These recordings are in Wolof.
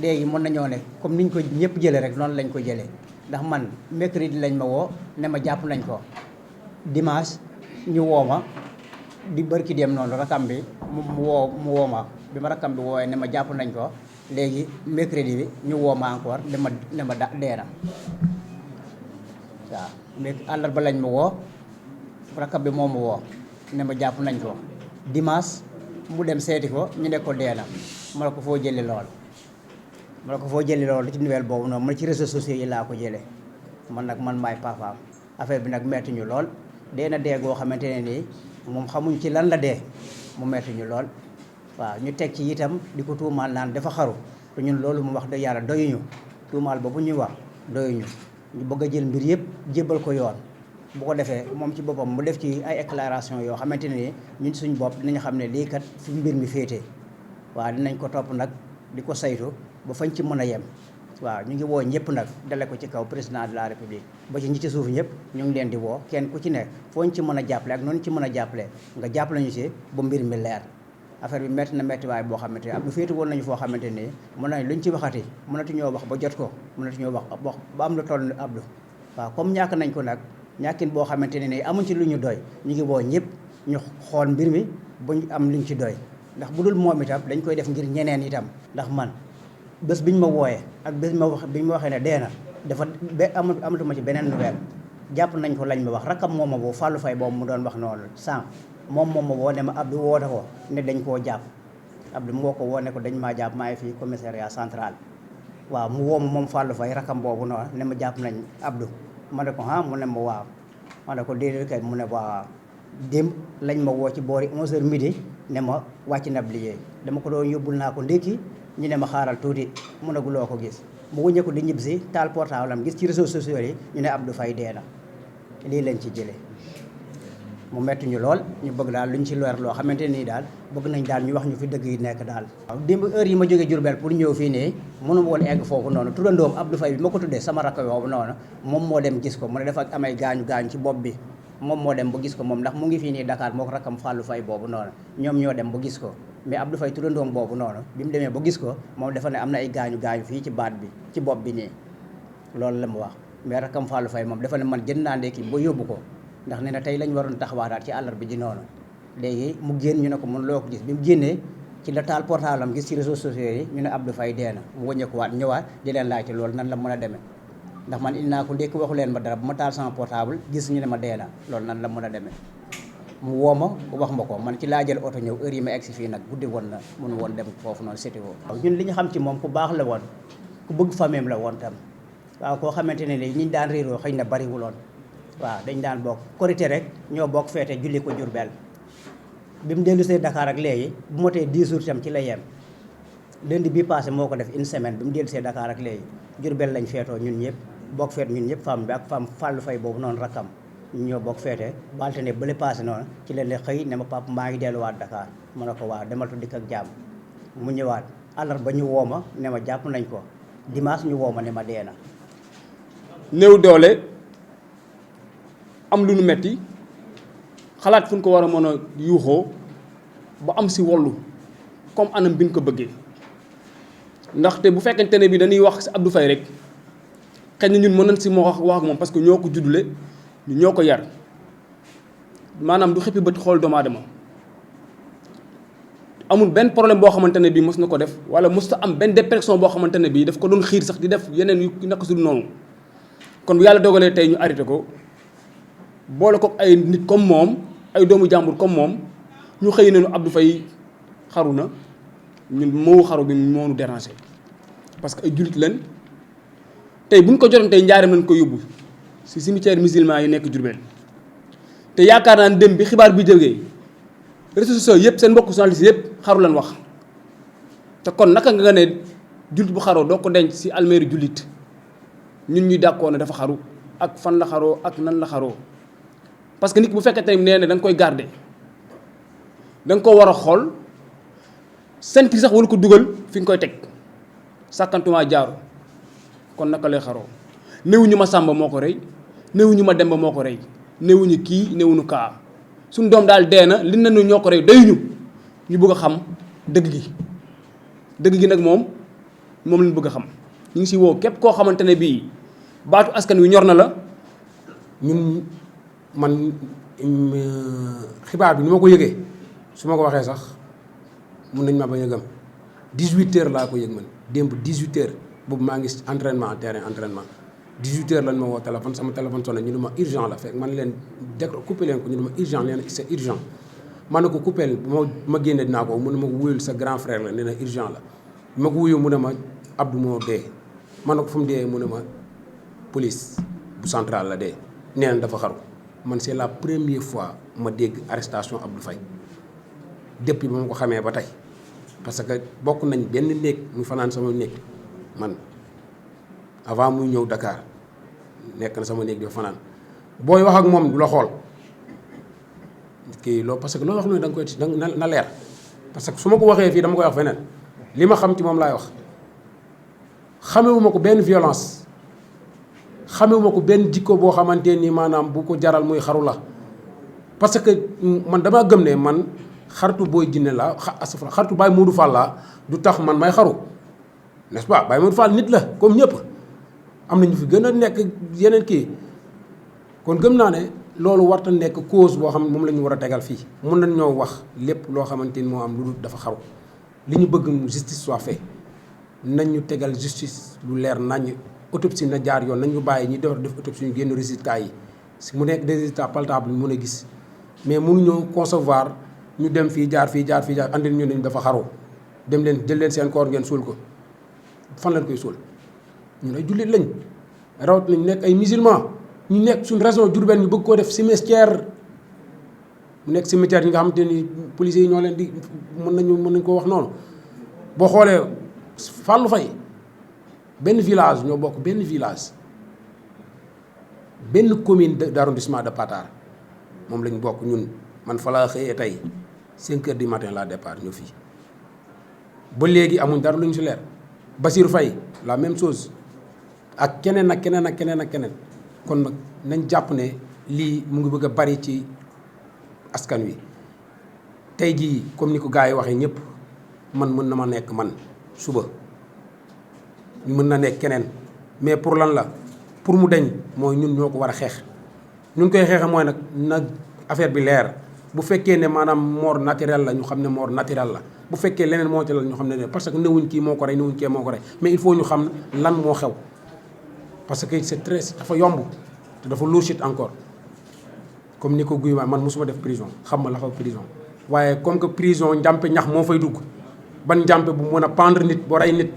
léegi mën nañoo ne comme niñ ko ñëpp jëlee rek noonu lañ ko jëlee ndax man mercredi lañ ma woo ne ma jàpp nañ ko dimanche ñu woo ma di bërki dem noonu rakam bi mu woo ma bi ma rakam bi woowee ne ma jàpp nañ ko léegi mercredi bi ñu woo ma encore ne ma dee na waaw mais àllarba lañ ma woo rakam bi moo ma woo ne ma jàpp nañ ko dimanche mu dem seeti ko ñu ne ko dee na ma ne ko foo jëlee lool. ma ne ko foo jëlee loolu ci nouvelle boobu noonu man ci réseaux sociaux yi laa ko jëlee man nag man maay papaam affaire bi nag metti ñu lool dee na dee goo xamante ne nii moom xamuñ ci lan la dee mu metti ñu lool waaw ñu teg ci itam di ko tuumaal naan dafa xaru te ñun loolu mu wax dëgg yàlla doyuñu tuumaal boobu ñuy wax doyuñu ñu bëgg a jël mbir yëpp jébbal ko yoon bu ko defee moom ci boppam mu def ci ay déclaration yoo xamante ne nii ñun suñu bopp dinañ xam ne lii kat fi mbir mi féetee waaw dinañ ko topp nag di ko saytu ba fañ ci mën a yem waaw ñu ngi woo ñëpp nag dale ko ci kaw président de la république ba ci ñi ci suuf ñëpp ñu ngi leen di woo kenn ku ci nekk fooñ ci mën a jàppale ak noonu ci mën a jàppale nga jàppale ñu si ba mbir mi leer affaire bi métti na métti waaye boo xamante ne ab lu féetu woon nañu foo xamante ni mën nañ luñ ci waxati mënatuñoo wax ba jot ko mënatuñoo wax ba am lu toll Abdou waaw comme ñàkk nañ ko nag ñàkkin boo xamante ne nii amuñ ci lu ñu doy ñu ngi woo ñëpp ñu xool mbir mi buñ am luñ ci doy ndax bu dul moom itam dañ koy def ngir ñeneen itam ndax man bés biñ ma wooyee ak bés biñ ma waxee ne dee na dafa amatuma ci beneen nouvelle jàpp nañ ko lañ ma wax rakam moom ma woo Fallou Faye boobu mu doon wax noonu sànq moom ma woo ne ma Abdou woote ko ne dañ koo jàpp Abdou mu woo ko woo ne ko dañ maa jàpp maa ngi fii commissariat central waaw mu woo ma moom Fallou Faye rakam boobu noonu ne ma jàpp nañ Abdou ma ne ko ah mu ne ma waaw ma ne ko déedéet kay mu ne waaw démb lañ ma woo ci boori 11h midi ne ma wàcc na ab liggéey dama ko doon yóbbul naa ko ndékki ñu ne ma xaaral tuuti mu ne guloo ko gis mu wëññee ko di ñibbi si taal portable am gis ci réseaux sociaux yi ñu ne Abdou Faye dee na lii lañ ci jëlee mu metti ñu lool ñu bëgg daal luñ ci leer loo xamante nii daal bëgg nañ daal ñu wax ñu fi dëgg yi nekk daal. waaw démb heure yi ma jógee Diourbel pour ñëw fii nii mënu woon egg foofu noonu turandoom Abdou Faye bi ma ko tuddee sama rakk boobu noonu moom moo dem gis ko mu ne dafa amay gaañu ci bopp bi moom moo dem ba gis ko moom ndax mu ngi fii nii Dakar moo ko rakkam Fallou Faye boobu noonu ñoom ñoo dem ba gis ko mais Abdou Faye turandoom boobu noonu bi mu demee ba gis ko moom dafa ne am na ay gaañu fii ci baat bi ci bopp bi nii loolu la mu wax mais rakkam Fallou Faye moom dafa ne man jënd naa ndekki ba yóbbu ko ndax nee na tey lañ waroon taxawaataat ci àllarba ji noonu léegi mu génn ñu ne ko mun loo ko gis bi mu génnee ci la taal portable am gis ci réseaux sociaux yi ñu ne Abdou Faye dee na mu wëññeekuwaat ñëwaat di leen laajte loolu nan la mën a demee ndax man indi naa ko ndekki waxu leen ma dara bu ma taal sama portable gis ñu ne ma dee na loolu nan la mën a demee mu woo ma wax ma ko man ci laa jël oto ñëw heure yi ma egsi fii nag guddi woon na mënu woon dem foofu noonu sétéo ñun li ñu xam ci moom ku baax la woon ku bëgg famille la woon tam waaw koo xamante ne ni ñi daan réeroo xëy na bariwuloon waaw dañ daan bokk korité rek ñoo bokk feete julli ko Diourbel bi mu dellu see Dakar ak léegi bu motee 10 jours tam ci la yem lundi bi passé moo ko def une semaine bi mu dellu see Dakar ak léegi Diourbel lañ feetoo ñun ñëpp bokk feet ñun ñëpp femme bi ak femme Fallou Faye boobu noonu rakkam ñu ñoo bokk feete balte ne bële passé noonu ci leen la xëy ne ma papa maa ngi delluwaat Dakar mu ne ko waaw demal tu dikk ak jàmm mu ñëwaat àllarba ñu woo ma ne ma jàpp nañ ko dimanche ñu woo ma ne ma dee na néew doole am lu nu metti xalaat fu ñu ko war a mën a yuuxoo ba am si wollu comme anam bi ñu ko bëggee ndaxte bu fekkente ne bi dañuy wax si Abdou Faye rek xëy na ñun mën nañ si moo wax ak moom parce que ñoo ko juddule ñoo ko yar maanaam du xëppi bët xool doomu aadama amul benn problème boo xamante ne bii mos na ko def wala mos ta am benn dépression boo xamante ne bii daf ko doon xiir sax di def yeneen yu naka su dul noonu kon bu yàlla dogalee tey ñu arrêté ko boole ko ay nit comme moom ay doomu jàmbur comme moom ñu xëy nañu Abdou Faye xaru na ñun moo xaru bi moo ñu dérangé parce que ay jullit lañ tey bu ñu ko jotoon tey njaareem lañ ko yóbbu si cimetière musulman yi nekk Diourbel te yaakaar naa ne dem bi xibaar bi jógee réseaux sociaux yëpp seen mbokk journaliste yëpp xaru lañ wax te kon naka nga ne jullit bu xaroo doo ko denc si almeeri jullit ñun ñuy d'accord ne dafa xaru ak fan la xaroo ak nan la xaroo parce que nit bu fekkee tey nee ne da nga koy garder da nga ko war a xool sentir sax wala ko dugal fi nga koy teg sàkkantuma jaaru kon naka lay xaroo néewuñu ma Samba moo ko rey néewuñu ma Demba moo ko rey néewuñu kii néewuñu kaa suñu doom daal dee na li nañu ñoo ko rey doyuñu ñu bëgg a xam dëgg gi nag moom moom lañ bëgg a xam ñu ngi si woo képp koo xamante ne bii baatu askan wi ñor na la. ñun man xibaar bi ni ma ko yëgee su ma ko waxee sax mun nañ ma bañ a gëm 18h laa ko yëg man démb 18h boobu maa ngi entraînement terrain entraînement 18h lañ ma woo téléphone sama téléphone sonné ñu ne ma urgent la fekk man leen coupé leen ko ñu ne ma urgent nee na c'est urgent man ne ko coupé ma génne dinaa ko mu ne ma wuyul sa grand frère la nee na urgent la ma ko wuyu mu ne ma Abdou moo dee man ne ko fu mu dee mu ne ma police bu centrale la dee nee na dafa xaru man c'est la première fois ma dégg arrestation Abdou Faye depuis ba ma ko xamee ba tey parce que bokk nañ benn néeg mu fanaan sama néeg man avant muy ñëw Dakar nekk na sama néeg di fanaan booy wax ak moom du la xool kii loolu parce que loolu wax ne da nga koy na leer parce que su ma ko waxee fii dama koy wax feneen li ma xam ci moom laay wax xamewuma ko benn violence xamewuma ko benn jikko boo xamante ni maanaam bu ko jaral muy xaru la parce que man damaa gëm ne man xaritu Boy Djiné la xaritu Baye Modou Fall la du tax man may xaru n'est-ce pas Baye Modou Fall nit la comme ñëpp am na ñu fi gën a nekk yeneen kii kon gëm naa ne loolu warta nekk cause boo xam ne moom la ñu war a tegal fii mun nañ ñoo wax lépp loo xamante ni moo am lu dul dafa xaru li ñu bëgg mu justice soit fait nañ ñu tegal justice lu leer nañ autopsie na jaar yoon nañ ñu bàyyi ñi def autopsie ñu génn résultat yi si mu nekk des résultats palpables ñu mën a gis mais mënuñoo concevoir ñu dem fii jaar andil ñu ne dafa xaru dem leen jël leen seen koor ngeen suul ko fan lañ koy suul ñun ay jullit lañ rawat nañ nekk ay musulman ñu nekk suñ région Diourbel ñu bëgg koo def cimetière mu nekk cimetière yi nga xamante ni policiers yi ñoo leen di mën nañ koo wax noonu boo xoolee Fallou Faye benn village ñoo bokk benn village benn commune d'arrondissement de Patar moom lañ bokk ñun man fa laa xëyee tey 5 heures du matin laa départ ñëw fii ba léegi amuñ dara lu ñu si leer Bassirou Faye la même chose ak keneen ak keneen ak keneen ak keneen kon nag nañ jàpp ne lii mu ngi bëgg a bari ci askan wi tey jii comme ni ko gars yi waxee ñëpp man mën na ma nekk man suba mën na nekk keneen mais pour lan la pour mu deñ mooy ñun ñoo ko war a xeex ñun koy xeexe mooy nag affaire bi leer bu fekkee ne maanaam mort naturelle la ñu xam ne mort naturelle la bu fekkee leneen moo ci la ñu xam ne parce que newuñ kii moo ko rey newuñ kii moo ko rey mais il faut ñu xam lan moo xew parce que c'est très dafa yomb te dafa lourd encore comme ni ko guy man mosuma def prison xam ma la xaw prison waaye comme que prison njàmpe ñax moo fay dugg ban njàmpe bu mën a pendre nit boo rey nit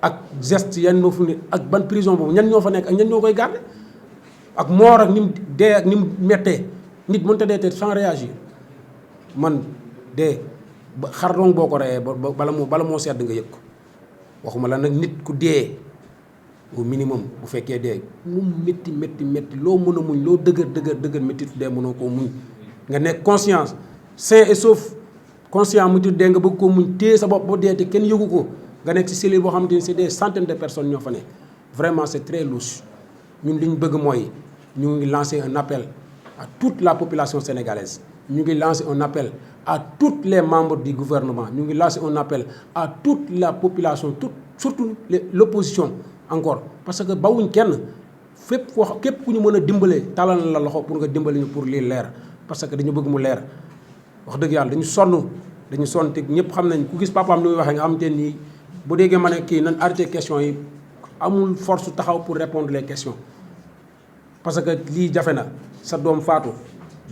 ak geste yan moo fu nit ak ban prison boobu ñan ñoo fa nekk ak ñan ñoo koy garder ak moor ak ni mu dee ak ni mu mettee nit mënut a dee te sans réagir man dee ba xar doon boo ko reyee bala moo sedd nga yëg ko waxuma la nag nit ku dee au minimum bu fekkee dee mu métti loo mën a muñ loo dëgër métti dee mënoo koo muñ nga nekk conscience sain et sauf conscient mu dee nga bëgg koo muñ téye sa bopp ba dee te kenn yëgu ko nga nekk ci cellule boo xamante ni c'est des centaines de personnes ñoo fa ne vraiment c'est très louche ñun li ñu bëgg mooy ñu ngi lancer un appel à toute la population sénégalaise ñu ngi lancer un appel à tous les membres du gouvernement ñu ngi lancer un appel à toute la population surtout l'opposition encore parce que bawuñ kenn képp ku ñu mën a dimbale talal la loxo pour nga dimbale ñu pour lii leer parce que dañu bëgg mu leer wax dëgg yàlla dañu sonn te ñëpp xam nañ ku gis papaam ni muy waxee nga xamante nii bu déggee ma ne kii nañ arrêté questions yi amul force taxaw pour répondre les questions parce que lii jafe na sa doom faatu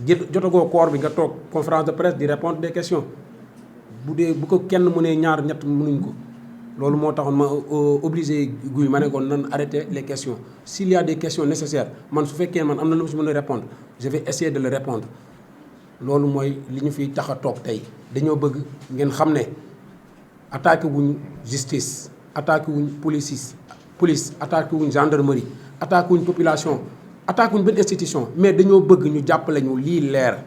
jotagoo koor bi nga toog conférence de presse di répondre des questions bu ko kenn mënee ñaar ñett mënuñ ko loolu moo taxoon ma obligé guy ma ne ko nan arrêter les questions s'il y a des questions nécessaires man su fekkee man am na lu mu si mën a répondre je vais essayer de le répondre loolu mooy li ñu fiy tax a toog tey dañoo bëgg ngeen xam ne attaqué wuñ justice attaqué wuñ police attaqué wuñ gendarmerie attaqué wuñ population attaqué wuñ benn institution mais dañoo bëgg ñu jàppale ñu lii leer